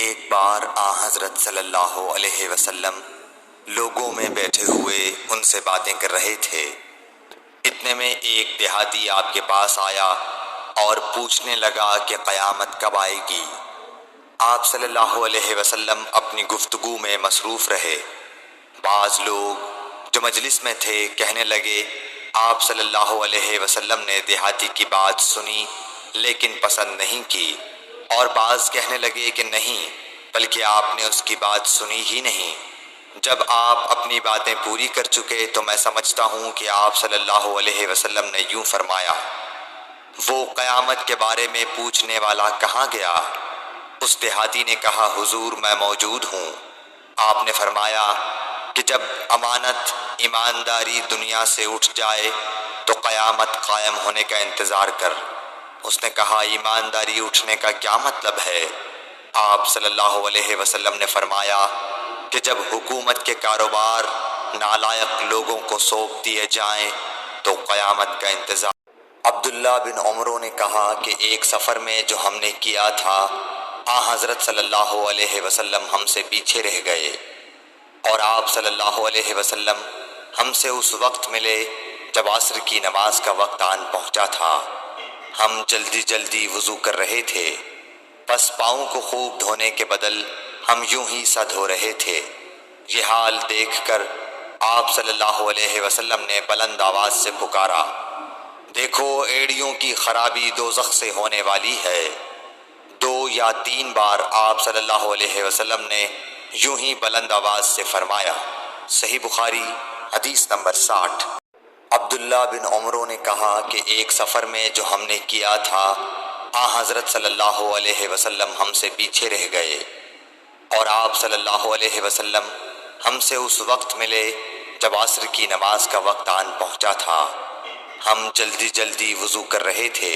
ایک بار حضرت صلی اللہ علیہ وسلم لوگوں میں بیٹھے ہوئے ان سے باتیں کر رہے تھے۔ اتنے میں ایک دیہاتی آپ کے پاس آیا اور پوچھنے لگا کہ قیامت کب آئے گی۔ آپ صلی اللہ علیہ وسلم اپنی گفتگو میں مصروف رہے۔ بعض لوگ جو مجلس میں تھے کہنے لگے آپ صلی اللہ علیہ وسلم نے دیہاتی کی بات سنی لیکن پسند نہیں کی، اور بعض کہنے لگے کہ نہیں بلکہ آپ نے اس کی بات سنی ہی نہیں۔ جب آپ اپنی باتیں پوری کر چکے تو میں سمجھتا ہوں کہ آپ صلی اللہ علیہ وسلم نے یوں فرمایا، وہ قیامت کے بارے میں پوچھنے والا کہاں گیا؟ اس دیہاتی نے کہا حضور میں موجود ہوں۔ آپ نے فرمایا کہ جب امانت ایمانداری دنیا سے اٹھ جائے تو قیامت قائم ہونے کا انتظار کر۔ اس نے کہا ایمانداری اٹھنے کا کیا مطلب ہے؟ آپ صلی اللہ علیہ وسلم نے فرمایا کہ جب حکومت کے کاروبار نالائق لوگوں کو سونپ دیے جائیں تو قیامت کا انتظار۔ عبداللہ بن عمرو نے کہا کہ ایک سفر میں جو ہم نے کیا تھا حضرت صلی اللہ علیہ وسلم ہم سے پیچھے رہ گئے، اور آپ صلی اللہ علیہ وسلم ہم سے اس وقت ملے جب عصر کی نماز کا وقت آن پہنچا تھا۔ ہم جلدی جلدی وضو کر رہے تھے، پس پاؤں کو خوب دھونے کے بدل ہم یوں ہی سا دھو رہے تھے۔ یہ حال دیکھ کر آپ صلی اللہ علیہ وسلم نے بلند آواز سے پکارا، دیکھو ایڑیوں کی خرابی دوزخ سے ہونے والی ہے۔ 2 یا 3 بار آپ صلی اللہ علیہ وسلم نے یوں ہی بلند آواز سے فرمایا۔ صحیح بخاری حدیث نمبر 60۔ عبداللہ بن عمرو نے کہا کہ ایک سفر میں جو ہم نے کیا تھا حضرت صلی اللہ علیہ وسلم ہم سے پیچھے رہ گئے، اور آپ صلی اللہ علیہ وسلم ہم سے اس وقت ملے جب عصر کی نماز کا وقت آن پہنچا تھا۔ ہم جلدی جلدی وضو کر رہے تھے،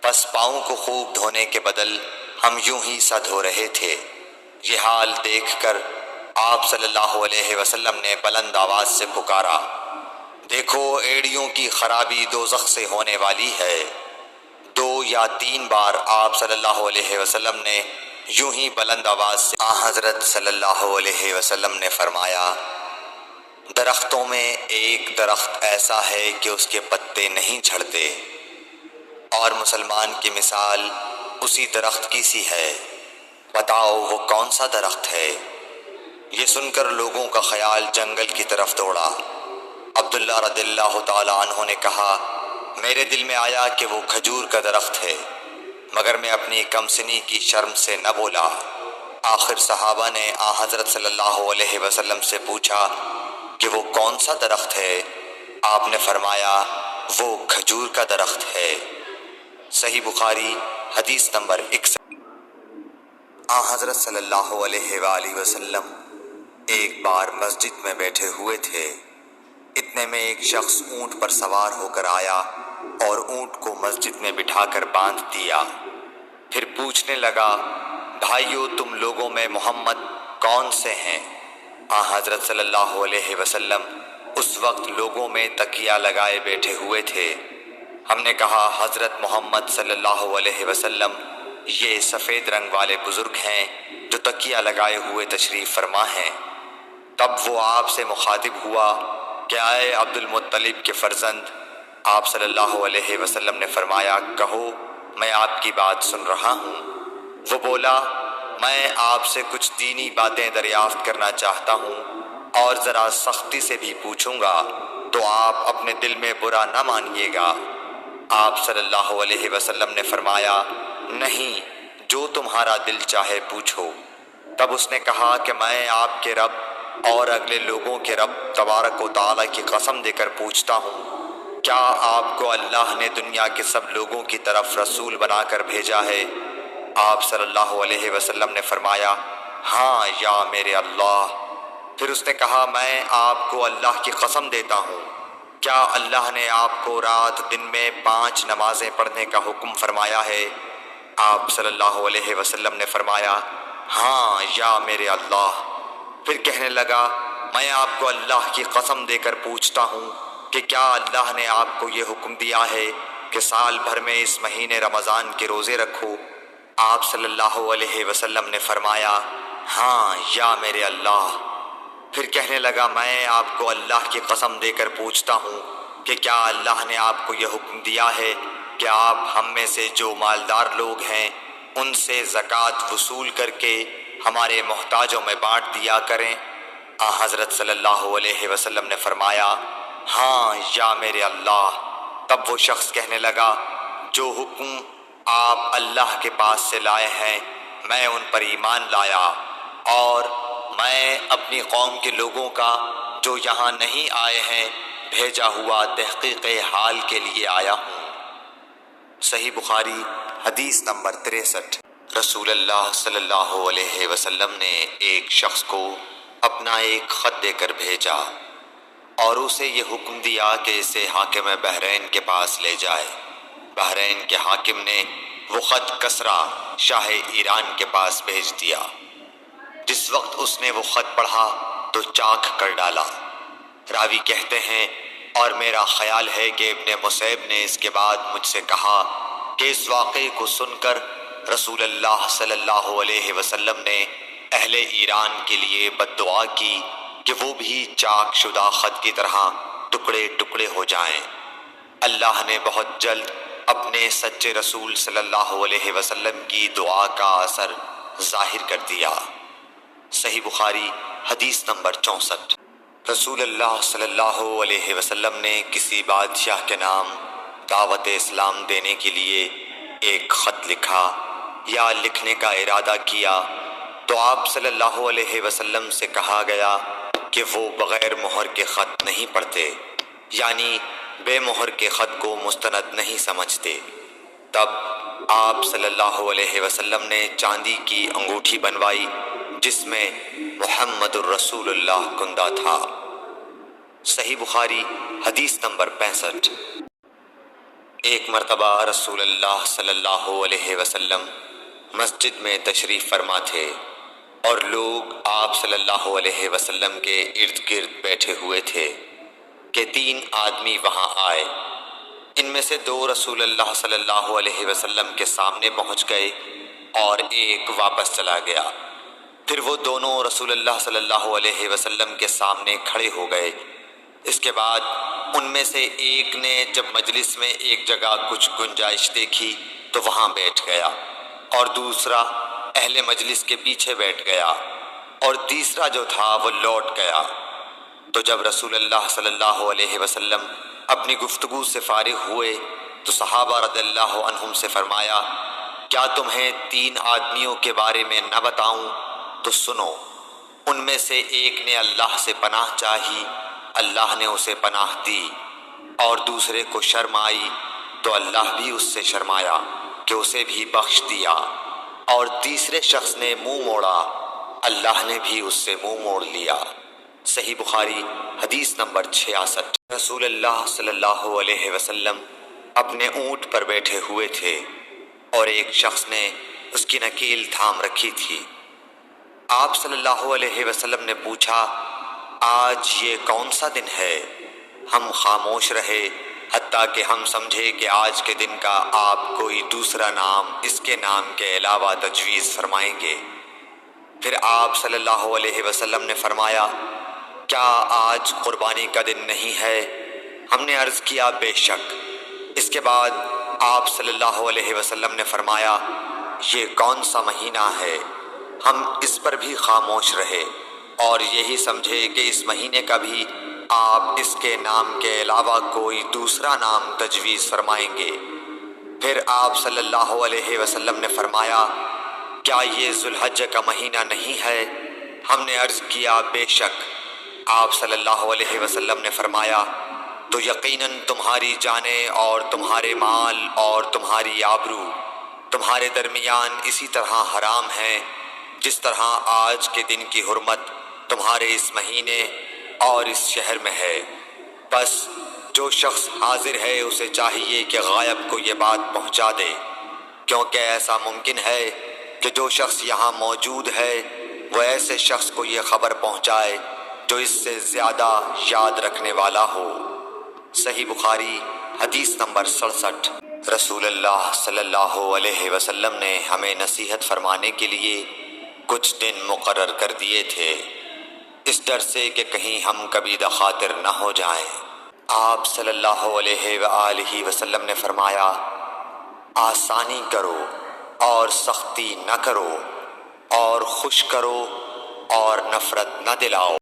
پس پاؤں کو خوب دھونے کے بدل ہم یوں ہی سا دھو رہے تھے۔ یہ حال دیکھ کر آپ صلی اللہ علیہ وسلم نے بلند آواز سے پکارا، دیکھو ایڑیوں کی خرابی دوزخ سے ہونے والی ہے۔ 2 یا 3 بار آپ صلی اللہ علیہ وسلم نے یوں ہی بلند آواز سے حضرت صلی اللہ علیہ وسلم نے فرمایا، درختوں میں ایک درخت ایسا ہے کہ اس کے پتے نہیں جھڑتے، اور مسلمان کی مثال اسی درخت کی سی ہے، بتاؤ وہ کون سا درخت ہے؟ یہ سن کر لوگوں کا خیال جنگل کی طرف دوڑا۔ عبداللہ رضی اللہ تعالی عنہ نے کہا میرے دل میں آیا کہ وہ کھجور کا درخت ہے، مگر میں اپنی کم سنی کی شرم سے نہ بولا۔ آخر صحابہ نے حضرت صلی اللہ علیہ وسلم سے پوچھا کہ وہ کون سا درخت ہے؟ آپ نے فرمایا وہ کھجور کا درخت ہے۔ صحیح بخاری حدیث نمبر 61۔ حضرت صلی اللہ علیہ وآلہ وسلم ایک بار مسجد میں بیٹھے ہوئے تھے۔ اتنے میں ایک شخص اونٹ پر سوار ہو کر آیا اور اونٹ کو مسجد میں بٹھا کر باندھ دیا۔ پھر پوچھنے لگا، بھائیو تم لوگوں میں محمد کون سے ہیں؟ حضرت صلی اللہ علیہ وسلم اس وقت لوگوں میں تکیہ لگائے بیٹھے ہوئے تھے۔ ہم نے کہا حضرت محمد صلی اللہ علیہ وسلم یہ سفید رنگ والے بزرگ ہیں جو تکیہ لگائے ہوئے تشریف فرما ہیں۔ تب وہ آپ سے مخاطب ہوا کہ اے عبد المطلب کے فرزند، آپ صلی اللہ علیہ وسلم نے فرمایا کہو میں آپ کی بات سن رہا ہوں۔ وہ بولا میں آپ سے کچھ دینی باتیں دریافت کرنا چاہتا ہوں اور ذرا سختی سے بھی پوچھوں گا تو آپ اپنے دل میں برا نہ مانیے گا۔ آپ صلی اللہ علیہ وسلم نے فرمایا نہیں، جو تمہارا دل چاہے پوچھو۔ تب اس نے کہا کہ میں آپ کے رب اور اگلے لوگوں کے رب تبارک و تعالیٰ کی قسم دے کر پوچھتا ہوں، کیا آپ کو اللہ نے دنیا کے سب لوگوں کی طرف رسول بنا کر بھیجا ہے؟ آپ صلی اللہ علیہ وسلم نے فرمایا ہاں یا میرے اللہ۔ پھر اس نے کہا میں آپ کو اللہ کی قسم دیتا ہوں، کیا اللہ نے آپ کو رات دن میں 5 نمازیں پڑھنے کا حکم فرمایا ہے؟ آپ صلی اللہ علیہ وسلم نے فرمایا ہاں یا میرے اللہ۔ پھر کہنے لگا میں آپ کو اللہ کی قسم دے کر پوچھتا ہوں کہ کیا اللہ نے آپ کو یہ حکم دیا ہے کہ سال بھر میں اس مہینے رمضان کے روزے رکھو؟ آپ صلی اللہ علیہ وسلم نے فرمایا، ہاں یا میرے اللہ۔ پھر کہنے لگا، میں آپ کو اللہ کی قسم دے کر پوچھتا ہوں کہ کیا اللہ نے آپ کو یہ حکم دیا ہے کہ آپ ہم میں سے جو مالدار لوگ ہیں ان سے زکوٰۃ وصول کر کے ہمارے محتاجوں میں بانٹ دیا کریں؟ حضرت صلی اللہ علیہ وسلم نے فرمایا، ہاں یا میرے اللہ۔ تب وہ شخص کہنے لگا، جو حکم آپ اللہ کے پاس سے لائے ہیں میں ان پر ایمان لایا، اور میں اپنی قوم کے لوگوں کا جو یہاں نہیں آئے ہیں بھیجا ہوا تحقیق حال کے لیے آیا ہوں۔ صحیح بخاری حدیث نمبر 63۔ رسول اللہ صلی اللہ علیہ وسلم نے ایک شخص کو اپنا ایک خط دے کر بھیجا اور اسے یہ حکم دیا کہ اسے حاکم بحرین کے پاس لے جائے۔ بحرین کے حاکم نے وہ خط کسریٰ شاہ ایران کے پاس بھیج دیا۔ جس وقت اس نے وہ خط پڑھا تو چاک کر ڈالا۔ راوی کہتے ہیں، اور میرا خیال ہے کہ ابن مسیب نے اس کے بعد مجھ سے کہا کہ اس واقعے کو سن کر رسول اللہ صلی اللہ علیہ وسلم نے اہل ایران کے لیے بد دعا کی کہ وہ بھی چاک شدہ خط کی طرح ٹکڑے ٹکڑے ہو جائیں۔ اللہ نے بہت جلد اپنے سچے رسول صلی اللہ علیہ وسلم کی دعا کا اثر ظاہر کر دیا۔ صحیح بخاری حدیث نمبر 64۔ رسول اللہ صلی اللہ علیہ وسلم نے کسی بادشاہ کے نام دعوت اسلام دینے کے لیے ایک خط لکھا یا لکھنے کا ارادہ کیا تو آپ صلی اللہ علیہ وسلم سے کہا گیا کہ وہ بغیر مہر کے خط نہیں پڑھتے، یعنی بے مہر کے خط کو مستند نہیں سمجھتے۔ تب آپ صلی اللہ علیہ وسلم نے چاندی کی انگوٹھی بنوائی جس میں محمد الرسول اللہ کندہ تھا۔ صحیح بخاری حدیث نمبر 65۔ ایک مرتبہ رسول اللہ صلی اللہ علیہ وسلم مسجد میں تشریف فرما تھے اور لوگ آپ صلی اللہ علیہ وسلم کے ارد گرد بیٹھے ہوئے تھے کہ 3 آدمی وہاں آئے۔ ان میں سے 2 رسول اللہ صلی اللہ علیہ وسلم کے سامنے پہنچ گئے اور ایک واپس چلا گیا۔ پھر وہ دونوں رسول اللہ صلی اللہ علیہ وسلم کے سامنے کھڑے ہو گئے۔ اس کے بعد ان میں سے ایک نے جب مجلس میں ایک جگہ کچھ گنجائش دیکھی تو وہاں بیٹھ گیا، اور دوسرا اہل مجلس کے پیچھے بیٹھ گیا، اور تیسرا جو تھا وہ لوٹ گیا۔ تو جب رسول اللہ صلی اللہ علیہ وسلم اپنی گفتگو سے فارغ ہوئے تو صحابہ رضی اللہ عنہم سے فرمایا، کیا تمہیں 3 آدمیوں کے بارے میں نہ بتاؤں؟ تو سنو۔ ان میں سے ایک نے اللہ سے پناہ چاہی، اللہ نے اسے پناہ دی، اور دوسرے کو شرم آئی تو اللہ بھی اس سے شرمایا کہ اسے بھی بخش دیا، اور تیسرے شخص نے منہ موڑا، اللہ نے بھی اس سے منہ موڑ لیا۔ صحیح بخاری حدیث نمبر 66۔ رسول اللہ صلی اللہ علیہ وسلم اپنے اونٹ پر بیٹھے ہوئے تھے اور ایک شخص نے اس کی نکیل تھام رکھی تھی۔ آپ صلی اللہ علیہ وسلم نے پوچھا، آج یہ کون سا دن ہے؟ ہم خاموش رہے حتیٰ کہ ہم سمجھے کہ آج کے دن کا آپ کوئی دوسرا نام اس کے نام کے علاوہ تجویز فرمائیں گے۔ پھر آپ صلی اللہ علیہ وسلم نے فرمایا، کیا آج قربانی کا دن نہیں ہے؟ ہم نے عرض کیا، بے شک۔ اس کے بعد آپ صلی اللہ علیہ وسلم نے فرمایا، یہ کون سا مہینہ ہے؟ ہم اس پر بھی خاموش رہے اور یہی سمجھے کہ اس مہینے کا بھی آپ اس کے نام کے علاوہ کوئی دوسرا نام تجویز فرمائیں گے۔ پھر آپ صلی اللہ علیہ وسلم نے فرمایا، کیا یہ ذو الحجہ کا مہینہ نہیں ہے؟ ہم نے عرض کیا، بے شک۔ آپ صلی اللہ علیہ وسلم نے فرمایا، تو یقیناً تمہاری جانیں اور تمہارے مال اور تمہاری آبرو تمہارے درمیان اسی طرح حرام ہیں جس طرح آج کے دن کی حرمت تمہارے اس مہینے اور اس شہر میں ہے۔ بس جو شخص حاضر ہے اسے چاہیے کہ غائب کو یہ بات پہنچا دے، کیونکہ ایسا ممکن ہے کہ جو شخص یہاں موجود ہے وہ ایسے شخص کو یہ خبر پہنچائے جو اس سے زیادہ یاد رکھنے والا ہو۔ صحیح بخاری حدیث نمبر 67۔ رسول اللہ صلی اللہ علیہ وسلم نے ہمیں نصیحت فرمانے کے لیے کچھ دن مقرر کر دیے تھے، اس ڈر سے کہ کہیں ہم کبھی دخاطر نہ ہو جائیں۔ آپ صلی اللہ علیہ وآلہ وسلم نے فرمایا، آسانی کرو اور سختی نہ کرو، اور خوش کرو اور نفرت نہ دلاؤ۔